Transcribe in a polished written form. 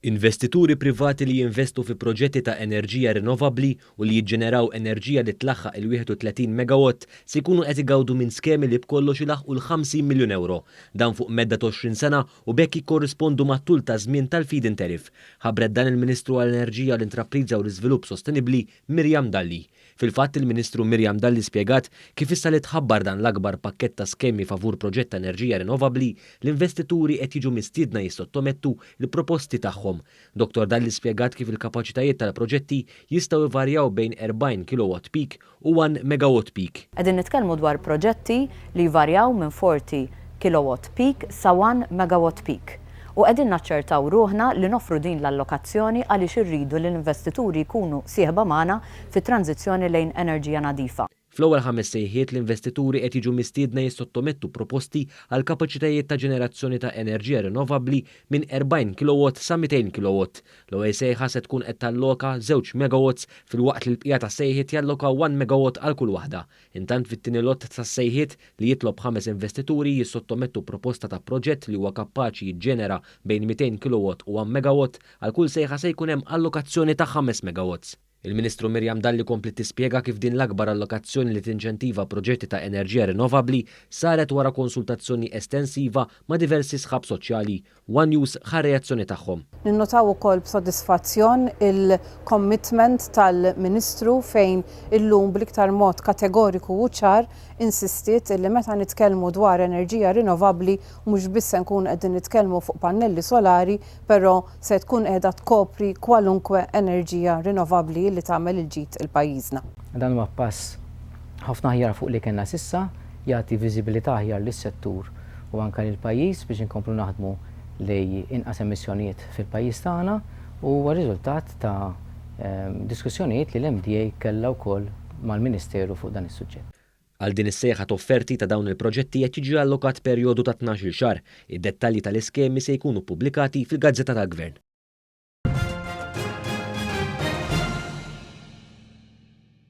Investituri privati li jinvestu fi proġetti ta' enerġija rinnovabbli u li jiġġeneraw enerġija li tlaħħaq il-31 megawatt se jkunu qed igawdu minn skemi li b'kollox ilaħqu l-50 miljun euro. Dan fuq medda ta' 20 sena u bekk jikkorrispondu mat-tul ta' żmien tal-feed-in tariff. Ħabbret dan il-Ministru għall-Enerġija, l-Intrapriża u l-Iżvilupp Sostenibbli Mirjam Dalli. Fil-fatt il-Ministru Mirjam Dalli spjegat kif issa li tħabbar dan l-akbar pakkett ta' skemi favur proġett ta' enerġija rinnovabbli, l-investituri qed jiġu mistiedna jissottomettu l-proposti tagħhom. Dr. Dalli spjegat kif il-kapaċitajiet tal-proġetti jistgħu jvarjaw bejn 40 kilowatt peak u 1 megawatt peak. Qegħdin nitkellmu dwar proġetti li jvarjaw minn 40 kilowatt peak sa 1 megawatt peak. U qegħdin naċċertaw ruħna li nofru din l-allokazzjoni għaliex irridu li l-investituri jkunu sieħba magħna fit-tranzizzjoni lejn enerġija nadifa. Fl-ewwel 5 sejħiet l-investituri qed jiġu mistiedna jissottomettu proposti għal kapaċitajiet ta' ġenerazzjoni ta' enerġija rinnovabbli minn 40 kilowatt sa 200 kilowatt. L-ewwel sejħa se tkun qed talloka 2 megawatts filwaqt li l-bqija ta' sejħiet jalloka 1 megawatt għal kull waħda. Intant fit-tieni lott ta' sejħiet li jitlob 5 investituri jissottomettu proposta ta' proġett li huwa kapaċi jiġġenera bejn 200 kilowatt u 1 megawatt għal kull sejħa se jkun hemm allokazzjoni ta' 5 megawatts. Il-Ministru Mirjam Dalli kompli tispjega kif din l-akbar allokazzjoni li tinċentiva proġetti ta' enerġija rinnovabbli saret wara konsultazzjoni estensiva ma' diversi sħab soċjali. One News ħa reazzjoni tagħhom. Ninnotaw ukoll b'sodisfazzjon il-commitment tal-Ministru fejn illum bl-iktar mod kategoriku u ċar insistiet illi meta nitkellmu dwar enerġija rinnovabbli mhux biss se nkun qegħdin nitkellmu fuq pannelli solari, però se tkun qiegħda tkopri kwalunkwe enerġija rinnovabbli li tagħmel il-ġid il-pajjiżna. Dan huwa pass ħafna aħjar fuq li kellna s'issa jagħti viżibilità aħjar lis-settur u anke lill-pajjiż biex inkomplu naħdmu li inqas emissjonijiet fil-pajjiż tagħna u huwa riżultat ta' diskussjonijiet li l-MDA kellha wkoll mal-Ministeru fuq dan is-suġġett. Għal din is-sejħa ta' offerti ta' dawn il-proġetti qed jiġi allokat perjodu ta' 12 xahar. Id-dettalji tal-iskemi se jkunu pubblikati fil-Gazzetta tal-Gvern.